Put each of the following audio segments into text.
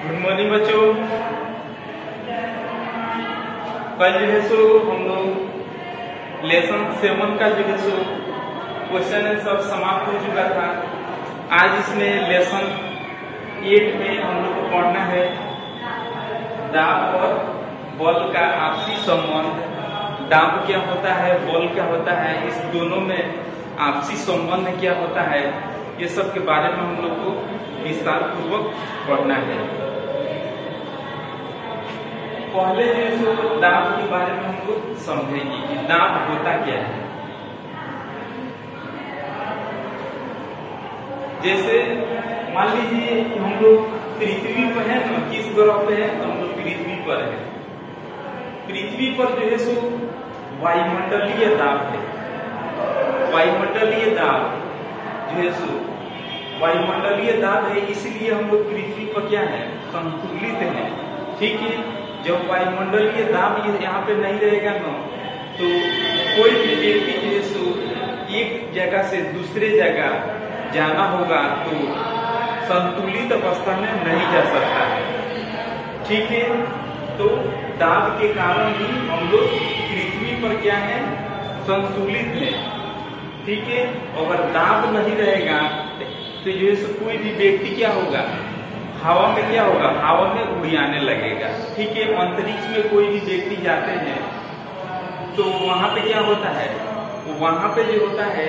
Good morning बच्चों। कल जो है सो हम लोग लेसन 7 का जो है सो क्वेश्चन आंसर समाप्त हो चुका था। आज इसमें लेसन 8 में हम लोग को पढ़ना है दाब और बल का आपसी संबंध। दाब क्या होता है, बल क्या होता है, इस दोनों में आपसी संबंध क्या होता है, ये सब के बारे में हम लोग को विस्तार पूर्वक पढ़ना है। पहले जो दाब के बारे में हम लोग समझेंगे कि दाब होता क्या है। जैसे मान लीजिए कि हम लोग पृथ्वी पर है ना, किस ग्रह पे है, तो हम लोग पृथ्वी पर है। पृथ्वी पर जो है सो वायुमंडलीय दाब है। वायुमंडलीय दाब जो है सो वायुमंडलीय दाब है, इसलिए हम लोग पृथ्वी पर क्या है, संतुलित है। ठीक है, जब वायुमंडलीय दाब यहाँ पे नहीं रहेगा ना, तो कोई भी व्यक्ति जो है सो एक जगह से दूसरे जगह जाना होगा तो संतुलित अवस्था में नहीं जा सकता है। ठीक है, तो दाब के कारण ही हम लोग पृथ्वी पर क्या है, संतुलित है। ठीक है, अगर दाब नहीं रहेगा तो जो है कोई भी व्यक्ति क्या होगा, हवा में क्या होगा, हवा में उड़ाने लगेगा। ठीक है, अंतरिक्ष में कोई भी व्यक्ति जाते हैं तो वहां पे क्या होता है, वहां पे जो होता है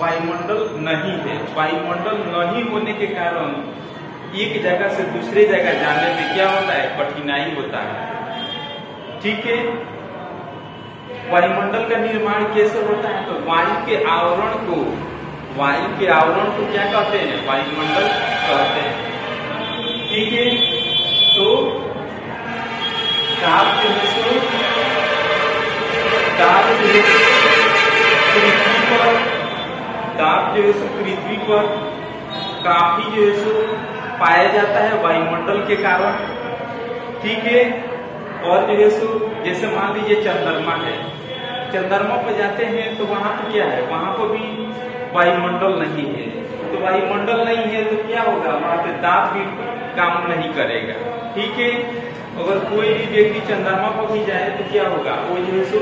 वायुमंडल नहीं है। वायुमंडल नहीं होने के कारण एक जगह से दूसरे जगह जाने में क्या होता है, कठिनाई होता है। ठीक है, वायुमंडल का निर्माण कैसे होता है, तो वायु के आवरण को क्या कहते हैं, वायुमंडल कहते हैं। ठीक है, तो दाब जो है सो पृथ्वी पर काफी जो है सो पाया जाता है वायुमंडल के कारण। ठीक है, और जो है सो जैसे मान लीजिए चंद्रमा है, चंद्रमा पर जाते हैं तो वहां पर क्या है, वहां पर भी वायुमंडल नहीं है। तो वायुमंडल नहीं है तो क्या होगा, वहां पे दाब भी काम नहीं करेगा। ठीक है, अगर कोई भी व्यक्ति चंद्रमा पर भी जाए तो क्या होगा, वो जो है सो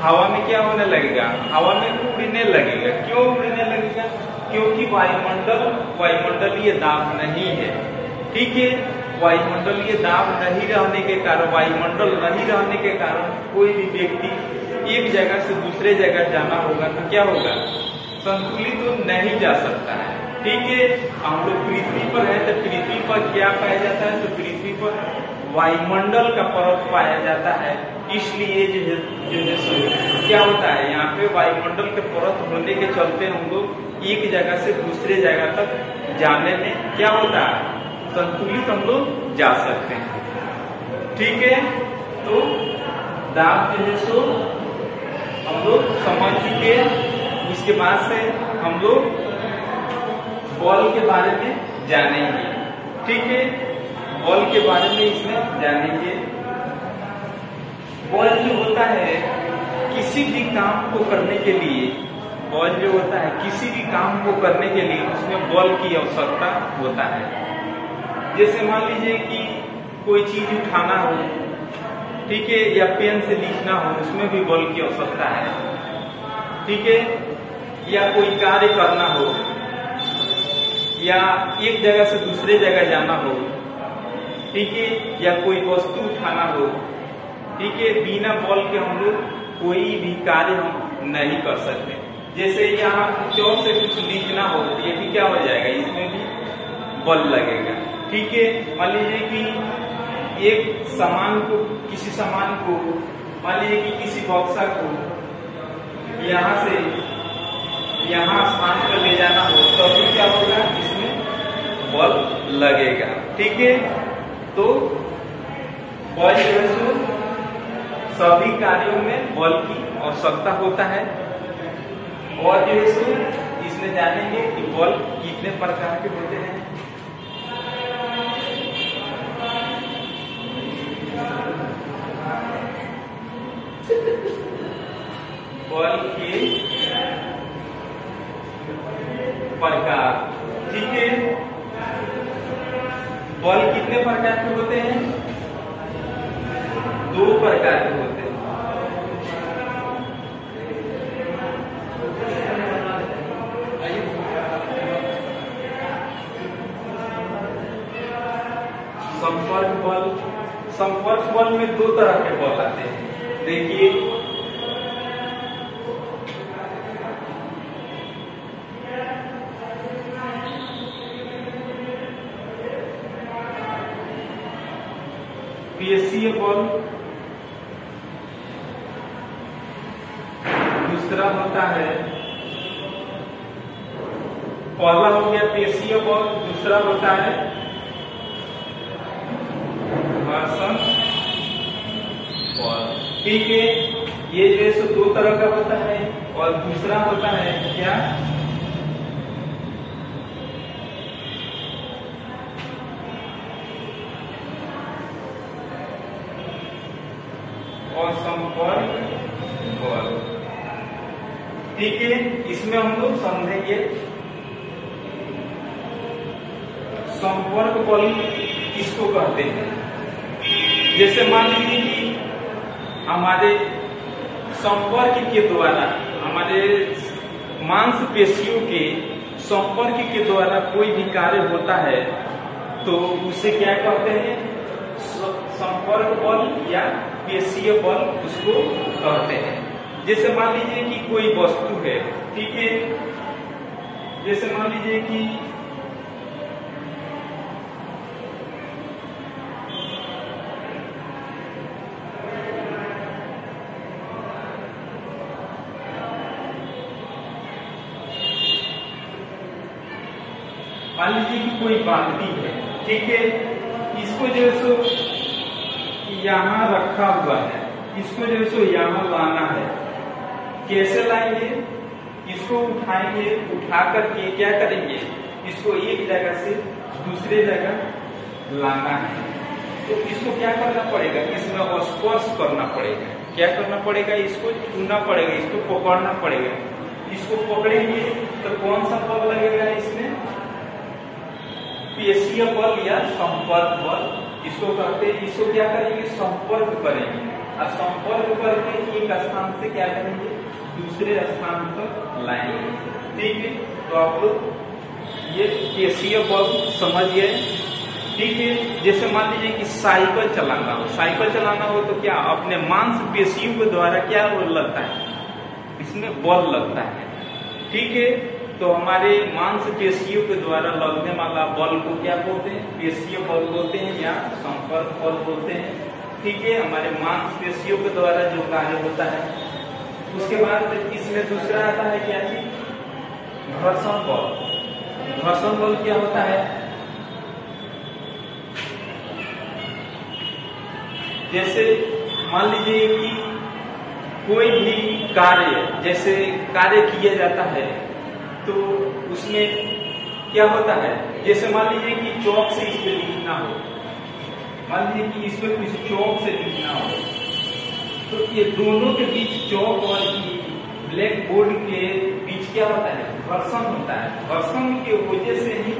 हवा में क्या होने लगेगा, हवा में उड़ने लगेगा। क्यों उड़ने लगेगा, क्योंकि वायुमंडलीय दाब नहीं है। ठीक है, वायुमंडलीय दाब नहीं रहने के कारण, वायुमंडल नहीं रहने के कारण कोई भी व्यक्ति एक जगह से दूसरे जगह जाना होगा तो क्या होगा, संतुलित तो नहीं जा सकता है। ठीक है, हम लोग पृथ्वी पर है तो पृथ्वी पर क्या पाया जाता है, तो पृथ्वी पर वायुमंडल का परत पाया जाता है। इसलिए जो है क्या होता है, यहाँ पे वायुमंडल के परत होने के चलते हम लोग एक जगह से दूसरे जगह तक जाने में क्या होता है, संतुलित हम लोग जा सकते हैं। ठीक है, तो दाब जो है सो हम लोग समझ चुके हैं। उसके बाद से हम लोग बल के बारे में जानेंगे। ठीक है, बल के बारे में इसमें जानेंगे। बल जो होता है किसी भी काम को करने के लिए, बल जो होता है किसी भी काम को करने के लिए उसमें बल की आवश्यकता होता है। जैसे मान लीजिए कि कोई चीज उठाना हो, ठीक है, या पेन से लिखना हो, उसमें भी बल की आवश्यकता है। ठीक है, या कोई कार्य करना हो, या एक जगह से दूसरे जगह जाना हो, ठीक है, या कोई वस्तु उठाना हो। ठीक है, बिना बल के हम लोग कोई भी कार्य हम नहीं कर सकते। जैसे यहाँ चौक से कुछ लिखना हो, ये भी क्या हो जाएगा, इसमें भी बल लगेगा। ठीक है, मान लीजिए कि एक सामान को, किसी सामान को, मान लीजिए कि किसी बक्सा को यहाँ से यहाँ स्थान पर ले जाना हो, तो अभी क्या होगा, इसमें बल लगेगा। ठीक है, तो बल जो है सभी कार्यों में बल की आवश्यकता होता है। और जो है इसमें जानेंगे कि बल कितने प्रकार के होते हैं। बल के प्रकार। ठीक है, बल कितने प्रकार के होते हैं? 2 प्रकार के होते हैं। संपर्क बल में 2 तरह के बल आते हैं। देखिए, पेशीय बल, दूसरा होता है, पहला हो गया पेशीय बल, दूसरा होता है घर्षण बल। ठीक है, ये जो है सो 2 तरह का होता है। और दूसरा होता है क्या? असंपर्क बल। ठीक है, इसमें हम लोग समझेंगे संपर्क बल किसको कहते हैं। जैसे मान लीजिए कि हमारे संपर्क के द्वारा, हमारे मांसपेशियों के संपर्क के द्वारा कोई भी कार्य होता है तो उसे क्या कहते हैं? संपर्क बल या पेशीय बल उसको कहते हैं। जैसे मान लीजिए कि कोई वस्तु है, ठीक है, जैसे मान लीजिए कि मान लीजिए कि कोई बाल्टी है, ठीक है, इसको जो है सो यहाँ रखा हुआ है, इसको जो है सो यहाँ लाना है। कैसे लाएंगे? इसको उठाएंगे, उठा करके क्या करेंगे? इसको एक जगह से दूसरे जगह लाना है। तो इसको क्या करना पड़ेगा? इसमें स्पर्श करना पड़ेगा। क्या करना पड़ेगा? इसको छूना पड़ेगा, इसको पकड़ना पड़ेगा। इसको पकड़ेंगे तो कौन सा बल लगेगा इसमें? पेशीय बल या संपर्क बल इसको कहते हैं। इसको क्या करेंगे? संपर्क करेंगे, और संपर्क करके एक स्थान से क्या करेंगे? दूसरे स्थान पर लाएंगे। ठीक है, तो आप लोग ये पेशीय बल समझ गए। ठीक है, जैसे मान लीजिए कि साइकिल चलाना हो, साइकिल चलाना हो तो क्या अपने मांसपेशियों के द्वारा क्या लगता है? इसमें बल लगता है। ठीक है, तो हमारे मांसपेशियों के द्वारा लगने वाला बल को क्या बोलते हैं? पेशीय बल बोलते हैं या संपर्क बल बोलते हैं। ठीक है, हमारे मांसपेशियों के द्वारा जो कार्य होता है। उसके बाद इसमें दूसरा आता है क्या चीज? घर्षण बल। घर्षण बल क्या होता है? जैसे मान लीजिए कि कोई भी कार्य, जैसे कार्य किया जाता है तो उसमें क्या होता है? जैसे मान लीजिए कि चौक से इस पे लिखना हो, मान लीजिए कि इसमें कुछ चौक से लिखना हो, तो ये दोनों के बीच, चौक और ब्लैक बोर्ड के बीच क्या होता है? घर्षण होता है। घर्षण की वजह से ही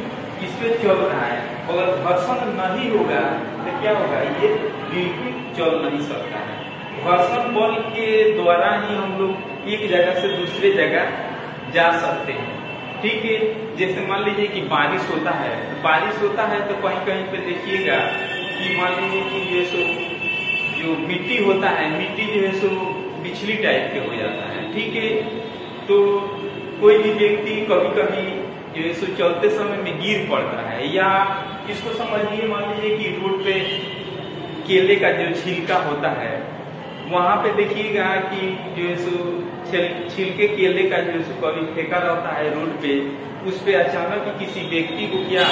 इस पे चल रहा है। अगर घर्षण नहीं होगा तो क्या होगा? ये बिल्कुल चल नहीं सकता है। घर्षण बल के द्वारा ही हम लोग एक जगह से दूसरे जगह जा सकते हैं। ठीक है, जैसे मान लीजिए कि बारिश होता है, तो बारिश होता है तो कहीं कहीं पे देखिएगा कि मान लीजिए कि जो मिट्टी होता है, मिट्टी जो है सो बिछली टाइप के हो जाता है। ठीक है, तो कोई भी व्यक्ति कभी कभी जो है सो चलते समय में गिर पड़ता है, या इसको समझिए, मान लीजिए कि रोड पे केले का जो छिलका होता है, वहां पे देखिएगा कि जो है सो छिलके केले का जो है सो कभी फेंका रहता है रोड पे, उस पे अचानक ही किसी व्यक्ति को क्या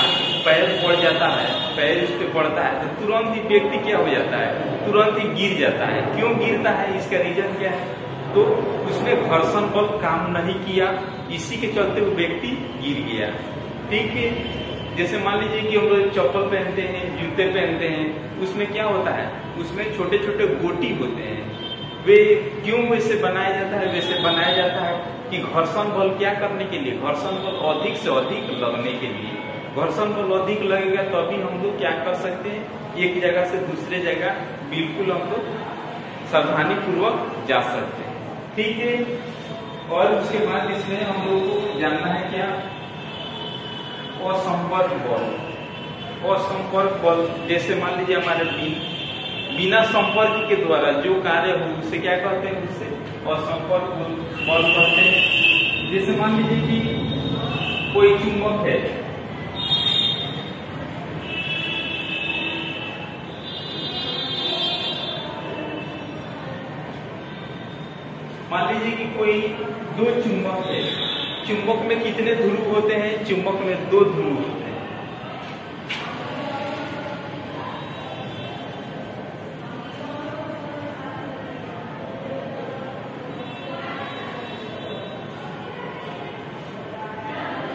पैर पड़ जाता है, पैर उस पे पड़ता है तो तुरंत ही व्यक्ति क्या हो जाता है? तुरंत ही गिर जाता है। क्यों गिरता है? इसका रीजन क्या है? तो उसमें घर्षण बल काम नहीं किया, इसी के चलते वो व्यक्ति गिर गया। ठीक है, जैसे मान लीजिए कि हम लोग चप्पल पहनते हैं, जूते पहनते हैं, उसमें क्या होता है? उसमें छोटे छोटे गोटी होते हैं। वे क्यों वैसे बनाया जाता है? वैसे बनाया जाता है कि घर्षण बल क्या करने के लिए? घर्षण बल अधिक से अधिक लगने के लिए। घर्षण बल अधिक लगेगा तभी हम लोग क्या कर सकते हैं, एक जगह से दूसरे जगह बिल्कुल हम लोग सावधानी पूर्वक जा सकते हैं। ठीक है, और उसके बाद इसमें हम लोग को जानना है क्या, असंपर्क बल। असंपर्क बल जैसे मान लीजिए हमारे बिना संपर्क के द्वारा जो कार्य हो उसे क्या कहते हैं, उससे असंपर्क बल कहते हैं। जैसे मान लीजिए कि कोई चुंबक है, मान लीजिए कि कोई दो चुंबक है, चुंबक में कितने ध्रुव होते हैं, चुंबक में दो ध्रुव होते हैं।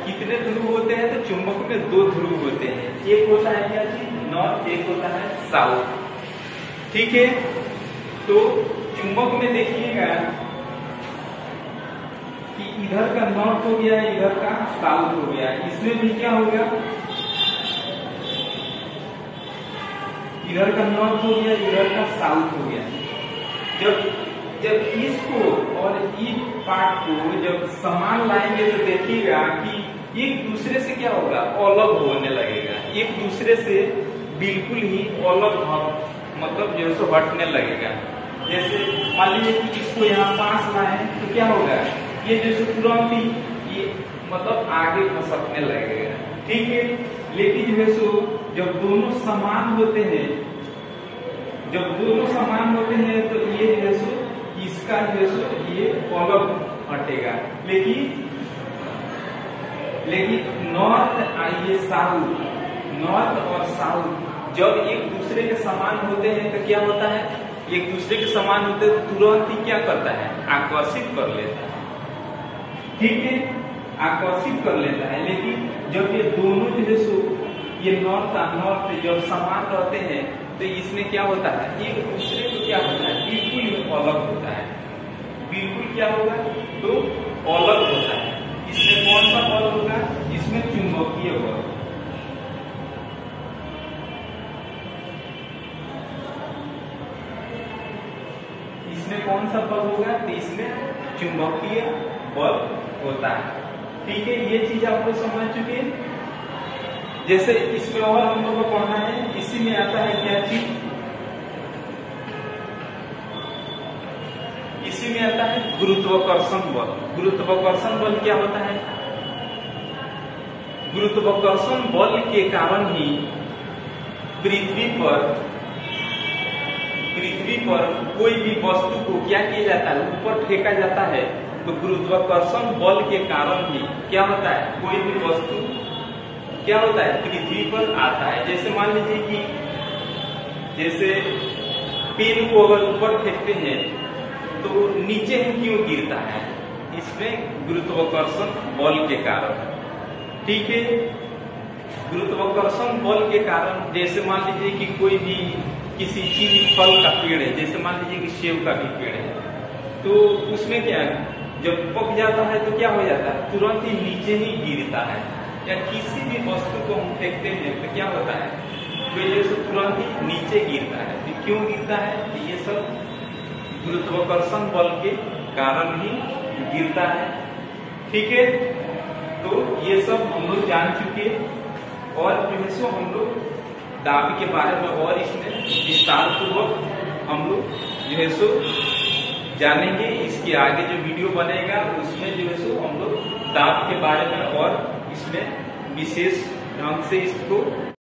कितने ध्रुव होते हैं, तो चुंबक में दो ध्रुव होते हैं। एक होता है क्या चीज, नॉर्थ, एक होता है साउथ। ठीक है, तो चुंबक में देखिएगा कि इधर का नॉर्थ हो गया, इधर का साउथ हो गया। इसमें भी क्या होगा, इधर का नॉर्थ हो गया, इधर का साउथ हो गया। जब इसको और इस पार्ट को जब समान लाएंगे तो देखिएगा कि एक दूसरे से क्या होगा, अलग होने लगेगा, एक दूसरे से बिल्कुल ही अलग मतलब जो है हटने लगेगा। जैसे मान लीजिए कि इसको यहाँ पास लाए तो क्या होगा, ये जैसे तुरंत ही ये मतलब आगे खसकने लगेगा। ठीक है, लेकिन जो है सो जब दोनों समान होते हैं, जब दोनों समान होते हैं तो ये जो है सो इसका जो है सो ये अलग हटेगा। लेकिन नॉर्थ आइए साउथ, नॉर्थ और साउथ जब एक दूसरे के समान होते हैं तो क्या होता है, एक दूसरे के समान होते हैं तो तुरंत ही क्या करता है, आकर्षित कर लेता है। ठीक है, आकर्षित कर लेता है। लेकिन जब ये दोनों जो है सो ये नॉर्थ और नॉर्थ जब समान रहते हैं तो इसमें क्या होता है, एक दूसरे को क्या होता है, बिल्कुल अलग होता है। बिल्कुल क्या होगा, तो अलग होता है। इसमें कौन सा बल होगा, इसमें चुंबकीय बल। इसमें कौन सा बल होगा, तो इसमें चुंबकीय बल होता है। ठीक है, ये चीज आप लोग समझ चुके हैं। जैसे इसमें और हम लोग को पढ़ना है, इसी में आता है क्या चीज, इसी में आता है गुरुत्वाकर्षण बल। गुरुत्वाकर्षण बल क्या होता है, गुरुत्वाकर्षण बल के कारण ही पृथ्वी पर कोई भी वस्तु को क्या किया जाता है, ऊपर फेंका जाता है। तो गुरुत्वाकर्षण बल के कारण ही क्या होता है, कोई भी वस्तु क्या होता है, पृथ्वी पर आता है। जैसे मान लीजिए कि जैसे पेन को अगर ऊपर फेंकते हैं तो नीचे ही क्यों गिरता है, इसमें गुरुत्वाकर्षण बल के कारण। ठीक है, गुरुत्वाकर्षण बल के कारण जैसे मान लीजिए कि कोई भी किसी चीज फल का पेड़ है, जैसे मान लीजिए कि सेब का भी पेड़ है, तो उसमें क्या है, जब पक जाता है तो क्या हो जाता है, तुरंत ही नीचे ही गिरता है। या किसी भी वस्तु को हम फेंकते हैं तो क्या होता है, तो ये सब तुरंत ही नीचे गिरता है। तो क्यों गिरता है, तो ये सब गुरुत्वाकर्षण बल के कारण ही गिरता है। ठीक है, तो ये सब हम लोग जान चुके। और जो है सो हम लोग दाब के बारे में और इसमें विस्तार पूर्वक हम लोग जो है सो जानेंगे। इसके आगे जो वीडियो बनेगा उसमें जो है सो हम लोग दाब के बारे में और इसमें विशेष ढंग से इसको